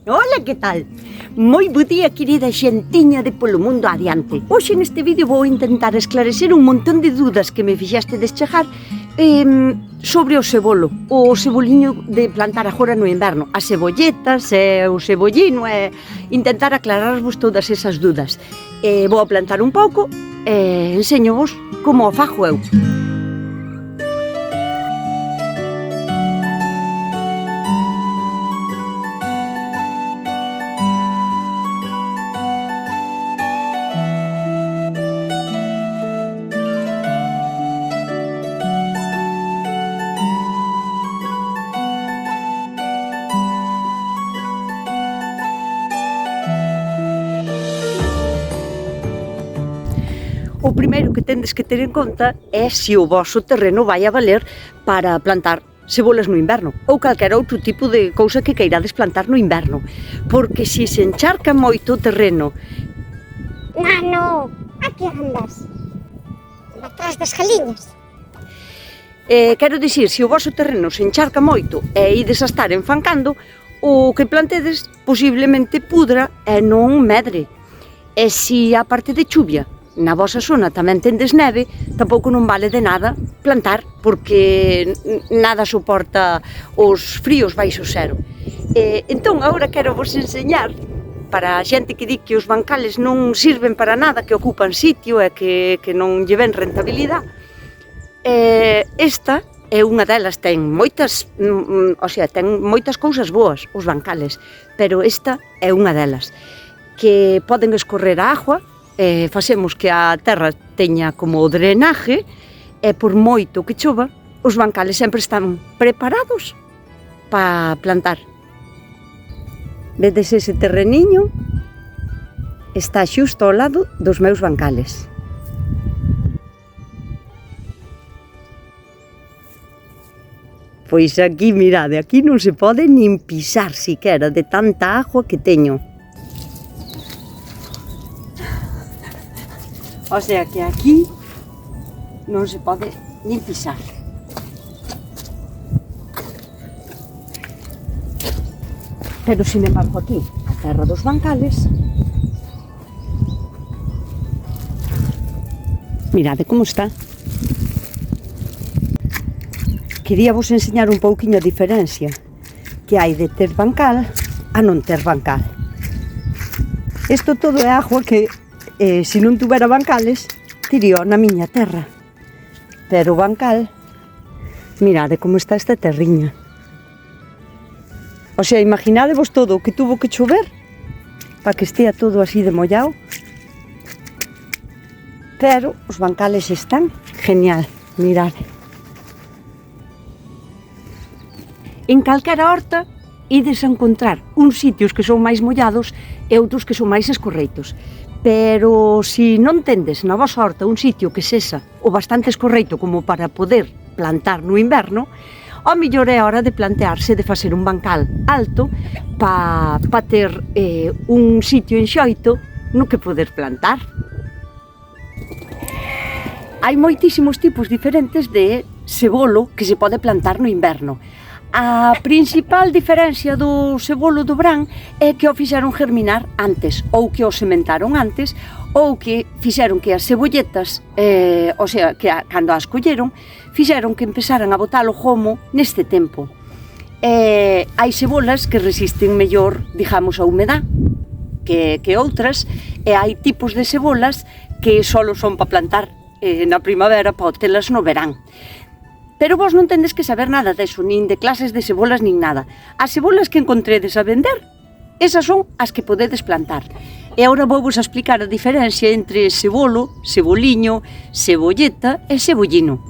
Ola, que tal? Moi bo día, querida xentiña de Polo Mundo Adiante. Hoxe neste vídeo vou intentar esclarecer un montón de dudas que me fixaste chegar sobre o cebolo, o ceboliño de plantar agora no inverno, as cebolletas e o cebollino, e intentar aclararvos todas esas dudas. Vou a plantar un pouco e enseñovos como o fago eu. O primeiro que tendes que ter en conta é se o voso terreno vai a valer para plantar cebolas no inverno ou calquera outro tipo de cousa que queirades plantar no inverno, porque se encharca moito o terreno... Nano, aquí andas? Atrás das galiñas? Quero dicir, se o voso terreno se encharca moito e ides a estar enfancando, o que plantedes posiblemente pudra e non medre. E se a parte de chuvia na vosa zona tamén tendes neve, tampouco non vale de nada plantar, porque nada soporta os fríos baixo cero. Entón, agora quero vos enseñar, para a xente que di que os bancales non sirven para nada, que ocupan sitio e que non lle ven rentabilidade, esta é unha delas, ten moitas, ten moitas cousas boas, os bancales, pero esta é unha delas, que poden escorrer a agua, facemos que a terra teña como drenaje e por moito que chova, os bancales sempre están preparados para plantar. Vedes ese terreniño? Está xusto ao lado dos meus bancales. Pois aquí, mirade, aquí non se pode nin pisar siquera de tanta agua que teño. O sea que aquí non se pode nin pisar. Pero, sin embargo, aquí, a terra dos bancales, mirade como está. Quería vos enseñar un pouquiño a diferencia que hai de ter bancal a non ter bancal. Isto todo é agua que se non tuvera bancales, tirío na miña terra. Pero o bancal, mirade como está esta terriña. O sea, imaginadevos todo o que tuvo que chover para que estea todo así de mollado. Pero os bancales están genial, mirade. En calquera horta ides a encontrar uns sitios que son máis mollados e outros que son máis escorreitos. Pero se non tendes na vosa horta un sitio que sexa o bastante escorreito como para poder plantar no inverno, ao mellor é hora de plantearse de facer un bancal alto para ter un sitio enxoito no que poder plantar. Hai moitísimos tipos diferentes de cebolo que se pode plantar no inverno. A principal diferencia do cebolo do brán é que o fixeron germinar antes, ou que o sementaron antes, ou que fixeron que as cebolletas, o sea, que cando as colleron, fixeron que empezaran a botar o gomo neste tempo. Hai cebolas que resisten mellor, digamos, a humedad que outras, e hai tipos de cebolas que só son para plantar na primavera, para telas no verán. Pero vos non tendes que saber nada deso, nin de clases de cebolas, nin nada. As cebolas que encontredes a vender, esas son as que podedes plantar. E agora vou vos explicar a diferencia entre cebolo, ceboliño, cebolleta e cebollino.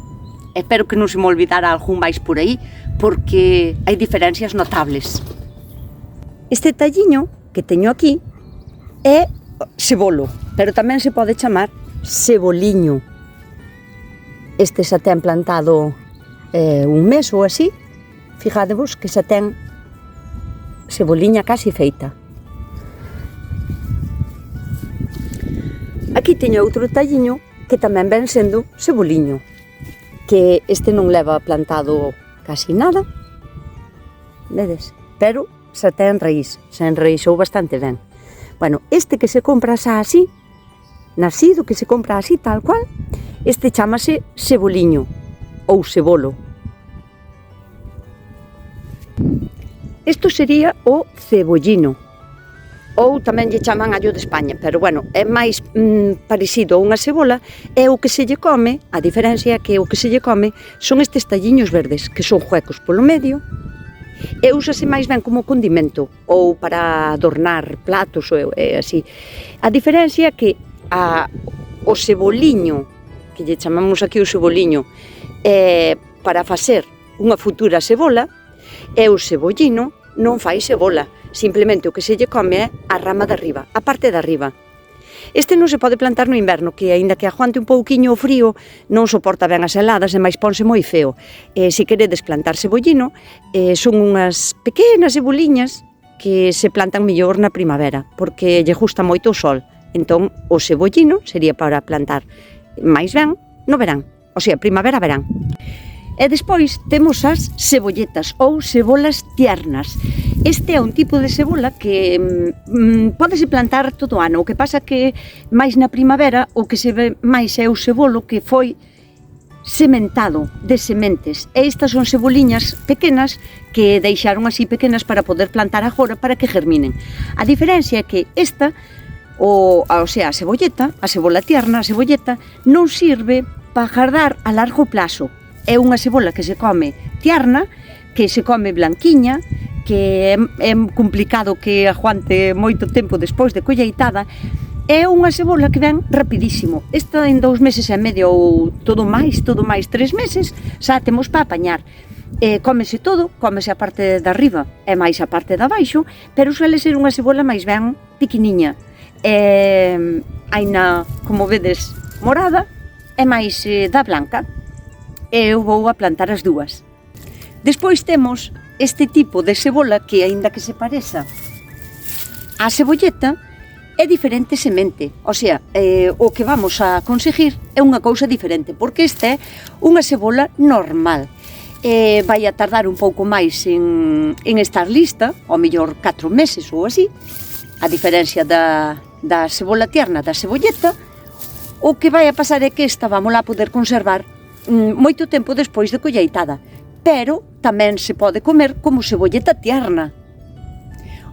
Espero que non se me olvidara algún máis por aí, porque hai diferencias notables. Este talliño que teño aquí é cebolo, pero tamén se pode chamar ceboliño. Este xa ten plantado un mes ou así, fijadevos que xa ten ceboliña casi feita. Aquí teño outro talliño que tamén ven sendo ceboliño, que este non leva plantado casi nada, vedes? Pero xa ten raíz, se enraízou bastante ben. Bueno, este que se compra xa así, nacido, que se compra así tal cual, este chámase ceboliño ou cebolo. Isto sería o cebollino, ou tamén lle chaman allo de España, pero bueno, é máis parecido a unha cebola, e o que se lle come, a diferencia é que o que se lle come son estes talliños verdes, que son huecos polo medio, e úsase máis ben como condimento, ou para adornar platos, ou así. A diferencia é que o ceboliño, que lle chamamos aquí o ceboliño, para facer unha futura cebola, e o cebollino non fai cebola, simplemente o que se lle come é a rama de arriba, a parte de arriba. Este non se pode plantar no inverno, que aínda que aguante un pouquiño o frío, non soporta ben as heladas e máis ponse moi feo. Se queredes plantar cebollino, son unhas pequenas ceboliñas que se plantan mellor na primavera, porque lle gusta moito o sol. Entón, o cebollino sería para plantar máis ben no verán, o sea, primavera-verán. E despois temos as cebolletas ou cebolas tiernas. Este é un tipo de cebola que pódese plantar todo o ano. O que pasa que máis na primavera o que se ve máis é o cebolo que foi sementado de sementes. E estas son ceboliñas pequenas que deixaron así pequenas para poder plantar agora para que germinen. A diferencia é que esta, o sea, a cebolleta, a cebola tierna, a cebolleta, non sirve para gardar a largo plazo. É unha cebola que se come tierna, que se come blanquiña, que é complicado que aguante moito tempo despois de colleitada. É unha cebola que ven rapidísimo. Esta en 2 meses e medio ou todo máis 3 meses, xa temos para apañar. Cómese todo, cómese a parte de arriba e máis a parte de abaixo, pero suele ser unha cebola máis ben pequeniña. Haina, como vedes, morada e máis da blanca. Eu vou a plantar as dúas. Despois temos este tipo de cebola que, aínda que se pareza á cebolleta, é diferente semente. O sea, o que vamos a conseguir é unha cousa diferente, porque esta é unha cebola normal. Vai a tardar un pouco máis en estar lista, ao mellor 4 meses ou así, a diferencia da cebola tierna da cebolleta. O que vai a pasar é que esta vamos a poder conservar moito tempo despois de colleitada, pero tamén se pode comer como cebolleta tierna.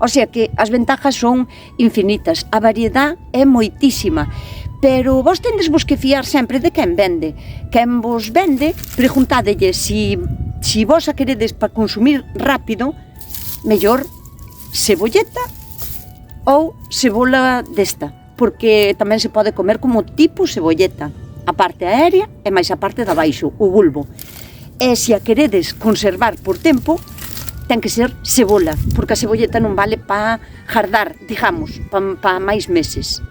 O sea que as ventajas son infinitas, a variedade é moitísima, pero vos tendesvos que fiar sempre de quen vende. Quen vos vende, preguntádelle si vos a queredes para consumir rápido, mellor cebolleta ou cebola desta, porque tamén se pode comer como tipo cebolleta, a parte aérea e máis a parte de abaixo, o bulbo. E se a queredes conservar por tempo, ten que ser cebola, porque a cebolleta non vale para gardar, digamos, para máis meses.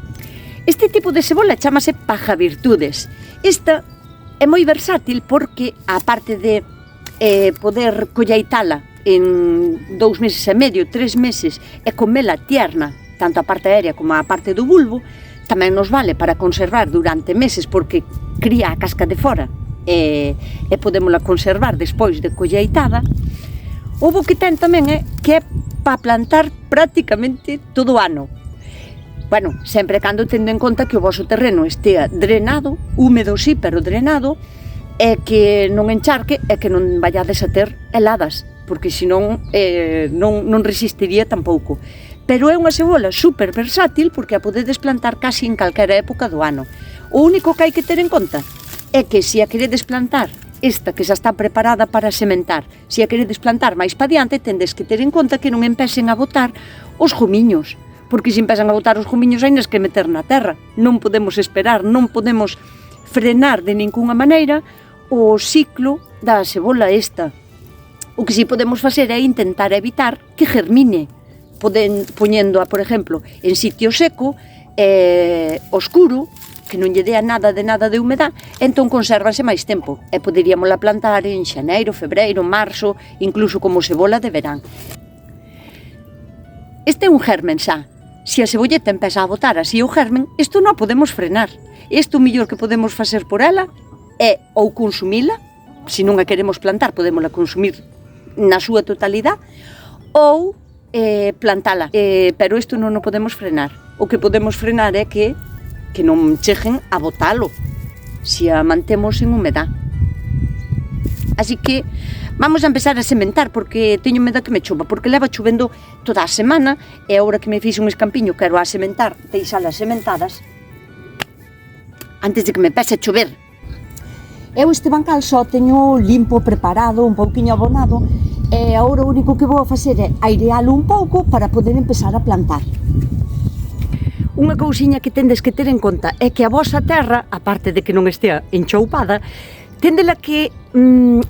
Este tipo de cebola chamase pajavirtudes. Esta é moi versátil porque, a parte de poder colleitala en 2 meses e medio, 3 meses, e comela tierna, tanto a parte aérea como a parte do bulbo, tamén nos vale para conservar durante meses porque cría a casca de fora e podémola conservar despois de colleitada. O bo que ten tamén é que é para plantar prácticamente todo o ano. Bueno, sempre cando tendo en conta que o voso terreno estea drenado, húmedo sí, pero drenado, e que non encharque e que non vallades a ter heladas, porque senón non resistiría tampouco. Pero é unha cebola super versátil porque a podedes plantar casi en calquera época do ano. O único que hai que ter en conta é que se a queredes plantar esta que xa está preparada para sementar, se a queredes plantar máis pa diante, tendes que ter en conta que non empecen a botar os gomiños, porque se empezan a botar os gomiños hai que meter na terra. Non podemos esperar, non podemos frenar de ninguna maneira o ciclo da cebola esta. O que si podemos facer é intentar evitar que germine, poñéndoa, por exemplo, en sitio seco, oscuro, que non lle dea nada de humedad, entón consérvase máis tempo, e poderíamola plantar en xaneiro, febreiro, marzo, incluso como cebola de verán. Este é un germen xa. Se a cebolleta empeza a botar así o germen, isto non podemos frenar. Isto o mellor que podemos facer por ela é ou consumila, se non a queremos plantar, podémola consumir na súa totalidade, ou plantala, pero isto non o podemos frenar. O que podemos frenar é que non cheguen a botalo, se a mantemos en humedad. Así que vamos a empezar a sementar, porque teño medo que me chova, porque leva chovendo toda a semana, e agora que me fixe un escampiño quero a sementar, deixalas sementadas, antes de que me pese a chover. Eu este bancal só teño limpo, preparado, un pouquiño abonado, e agora o único que vou a facer é airealo un pouco para poder empezar a plantar. Unha cousiña que tendes que ter en conta é que a vosa terra, aparte de que non estea enchoupada, tendela que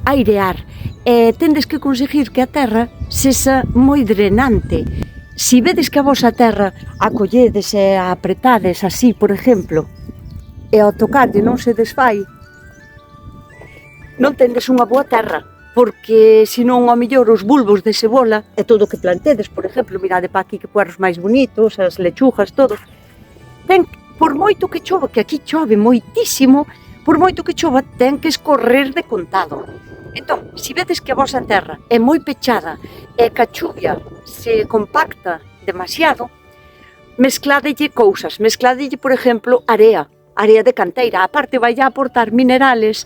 airear, e tendes que conseguir que a terra sexa moi drenante. Si vedes que a vosa terra a colledes e a apretades así, por exemplo, e ao tocarlle non se desfai, non tendes unha boa terra, porque senón ao mellor os bulbos de cebola e todo o que plantedes, por exemplo, mirade pa aquí que puerros máis bonitos, as lechugas, todo, por moito que chova, que aquí chove moitísimo, por moito que chova, ten que escorrer de contado. Entón, se vedes que a vosa terra é moi pechada e que a chuvia se compacta demasiado, mezcladelle cousas, mezcladelle, por exemplo, area de canteira, aparte vai a aportar minerales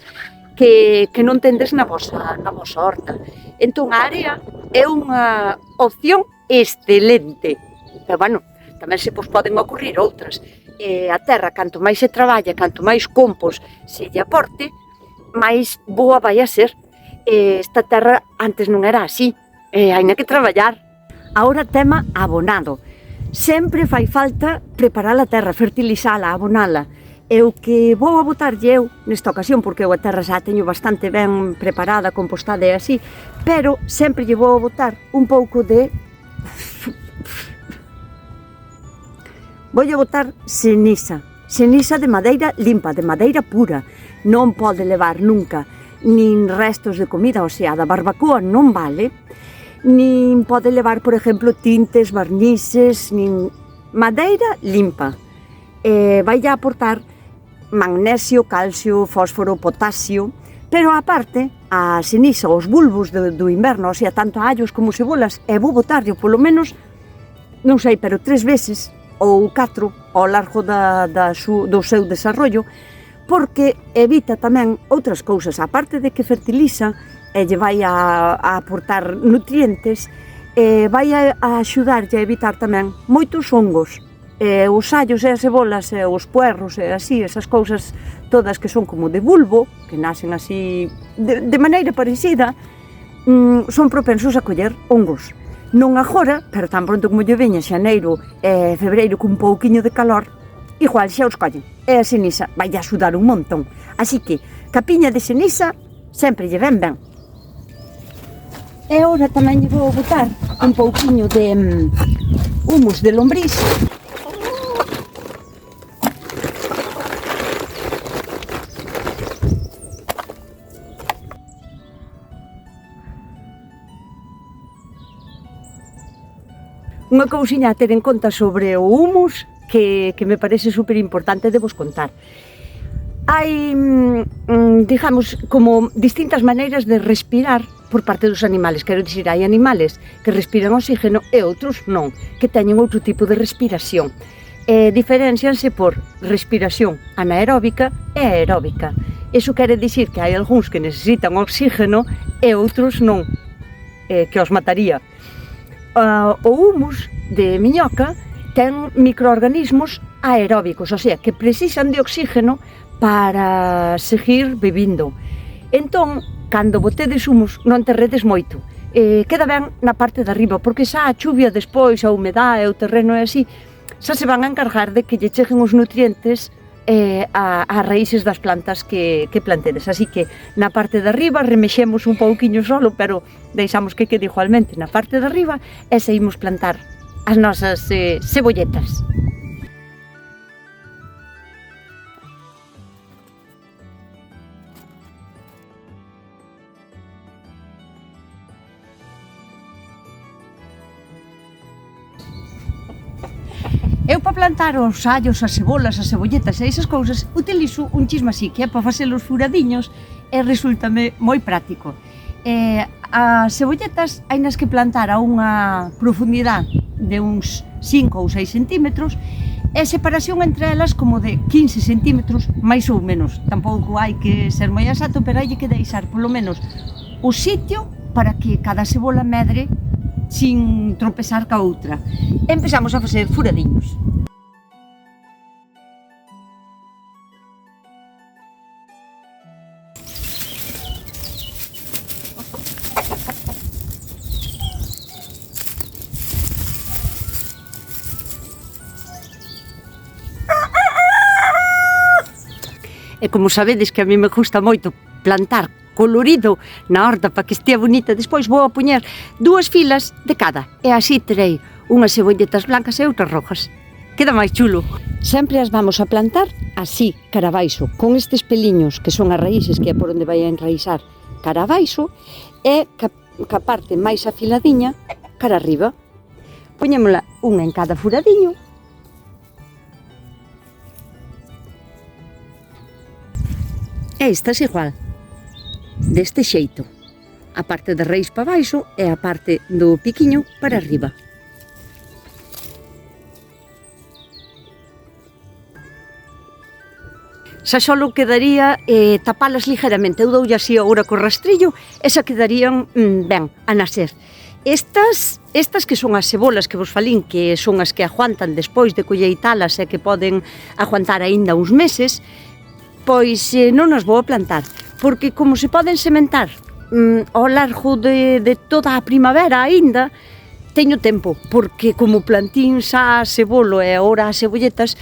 que non tendes na vosa horta. Entón, a area é unha opción excelente, pero, bueno, tamén se vos poden ocurrir outras. A terra, canto máis se traballa, canto máis compost se lle aporte, máis boa vai a ser. Esta terra antes non era así, haina que traballar. Agora, tema abonado. Sempre fai falta preparar a terra, fertilizala, abonala. E o que vou a botarlle eu nesta ocasión, porque eu a terra xa teño bastante ben preparada, compostada e así, pero sempre lle vou a botar un pouco de... Voulle botar ceniza de madeira limpa, de madeira pura. Non pode levar nunca nin restos de comida, o sea, da barbacoa non vale, nin pode levar, por exemplo, tintes, barnices, nin madeira limpa. Vai a aportar magnesio, calcio, fósforo, potasio, pero aparte, a ceniza, os bulbos do inverno, o sea, tanto allos como cebolas, vou botarlle polo menos, non sei, pero 3 veces, ou 4 ao largo do seu desarrollo, porque evita tamén outras cousas, aparte de que fertiliza e lle vai a aportar nutrientes, vai a axudarlle a evitar tamén moitos hongos, os allos e as cebolas e os puerros e así, esas cousas todas que son como de bulbo, que nacen así de maneira parecida, son propensos a coller hongos. Non agora, pero tan pronto como lle veña xaneiro e febreiro con un pouquiño de calor, igual xa os collen. E a ceniza vai a axudar un montón. Así que, capiña de ceniza sempre lle ven ben. E agora tamén lle vou botar un pouquiño de humus de lombriz. Unha cousiña a ter en conta sobre o humus que me parece super importante de vos contar. Hai, digamos, como distintas maneiras de respirar por parte dos animales. Quero dicir, hai animales que respiran oxígeno e outros non, que teñen outro tipo de respiración. Diferencianse por respiración anaeróbica e aeróbica. Iso quere dicir que hai algúns que necesitan oxígeno e outros non, que os mataría. O humus de miñoca ten microorganismos aeróbicos, o sea, que precisan de oxígeno para seguir vivindo. Entón, cando botedes humus, non te redes moito. Queda ben na parte de arriba, porque xa a chuvia despois, a humedade e o terreno é así, xa se van a encargar de que lle cheguen os nutrientes as raíces das plantas que plantedes. Así que na parte de arriba remexemos un pouquiño solo, pero deixamos que quede igualmente na parte de arriba e seguimos plantar as nosas cebolletas. Eu para plantar os allos, as cebolas, as cebolletas e esas cousas utilizo un chisma así, que é para facer os furadiños e resúltame moi práctico. as cebolletas hai nas que plantar a unha profundidade de uns 5 ou 6 centímetros e separación entre elas como de 15 centímetros, máis ou menos. Tampouco hai que ser moi exacto, pero hai que deixar polo menos o sitio para que cada cebola medre sin tropezar ca outra. Empezamos a facer furadiños. E como sabedes que a mí me gusta moito plantar colorido na horta para que estea bonita, despois vou a poñer 2 filas de cada e así terei unhas cebolletas blancas e outras rojas. Queda máis chulo. Sempre as vamos a plantar así, cara abaixo, con estes peliños que son as raíces que é por onde vai a enraizar cara abaixo e ca parte máis afiladiña cara arriba. Poñémola unha en cada furadiño. E estas igual, deste xeito, a parte da raíz para baixo e a parte do piquiño para arriba. Xa solo quedaría tapalas ligeramente, eu doulle así agora co rastrillo e xa quedarían ben a nacer. Estas que son as cebolas que vos falín, que son as que aguantan despois de colleitalas e que poden aguantar aínda uns meses, pois non as vou a plantar, porque como se poden sementar ao largo de toda a primavera aínda, teño tempo, porque como plantín xa cebolo e agora as cebolletas,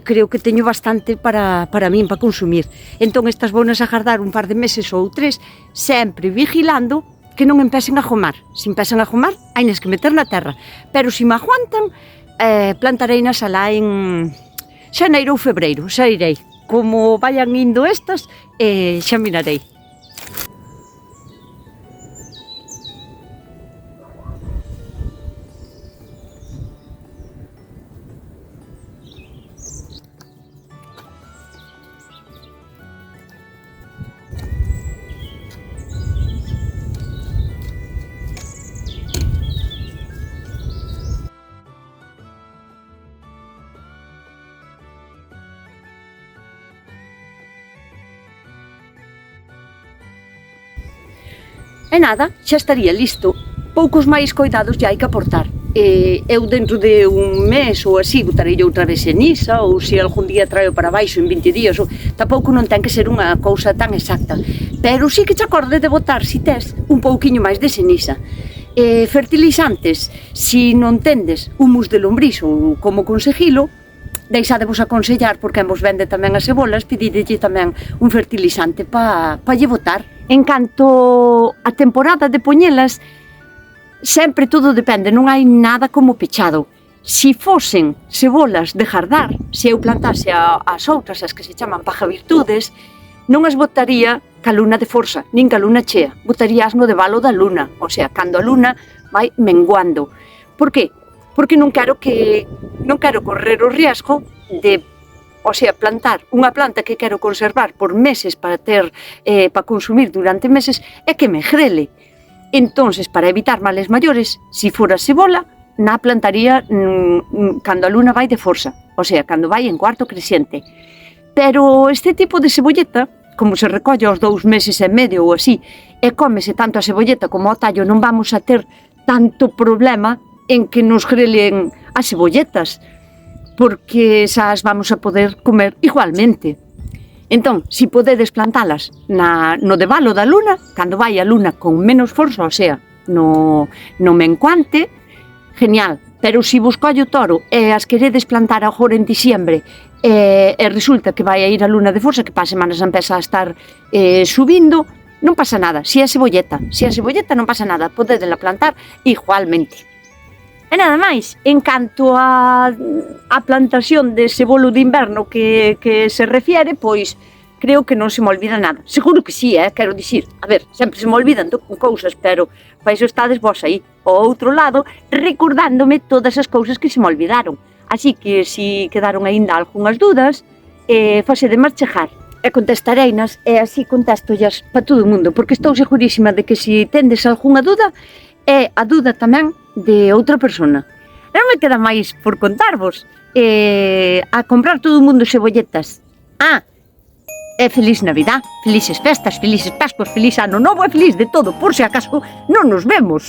creo que teño bastante para min, para consumir. Entón estas vounas a agardar un par de meses ou 3, sempre vigilando que non empecen a jomar. Se empecen a jomar, hainas que meter na terra, pero se me aguantan, plantarei na alá en xaneiro ou febreiro, xa irei. Como vayan indo estas, xa mirarei. E nada, xa estaría listo. Poucos máis coidados já hai que aportar. Eu dentro de un mes ou así botarei outra vez ceniza, ou se algún día traio para baixo en 20 días, tampouco non ten que ser unha cousa tan exacta. Pero sí que te acorde de botar, si tes, un pouquiño máis de ceniza. Fertilizantes, si non tendes humus de lombriz ou como conseguilo, deixadevos aconsellar, porque quen vos vende tamén as cebolas, pedidelle tamén un fertilizante para lle botar. En canto a temporada de poñelas, sempre todo depende, non hai nada como pechado. Si fosen cebolas de jardar, se eu plantase as outras, as que se chaman pajavirtudes, non as botaría ca luna de forza, nin ca luna chea, botarías no de valo da luna, o sea, cando a luna vai menguando. Por que? Porque non quero correr o riesgo de plantar unha planta que quero conservar por meses para consumir durante meses e que me grele. Entonces, para evitar males maiores, si fora cebola, na plantaría cando a luna vai de forza, o sea, cando vai en cuarto creciente. Pero este tipo de cebolleta, como se recolle aos 2 meses e medio ou así, e cómese tanto a cebolleta como o tallo, non vamos a ter tanto problema en que nos grelen as cebolletas, porque xa as vamos a poder comer igualmente. Entón, si podedes plantalas no devalo da luna, cando vai a luna con menos forza, o sea, no mencuante, genial. Pero si vos colle o toro e as queredes plantar agora en diciembre e resulta que vai a ir a luna de forza, que para semanas empeza a estar subindo, non pasa nada. Si é cebolleta non pasa nada, podedela plantar igualmente. E nada máis, en canto a plantación de cebolo de inverno que se refiere, pois creo que non se me olvida nada. Seguro que sí, quero dicir. A ver, sempre se me olvidan cousas, pero para iso estades vos aí, ao outro lado, recordándome todas as cousas que se me olvidaron. Así que, se quedaron aínda algunhas dudas, facedeme chegar. e contestareinas e así contestollas para todo o mundo, porque estou segurísima de que se tendes algunha dúda, é a dúda tamén de outra persona. Non me queda máis por contarvos. A comprar todo o mundo cebolletas. E feliz Navidad, felices festas, felices Pascuas, feliz Ano Novo e feliz de todo, por se acaso non nos vemos.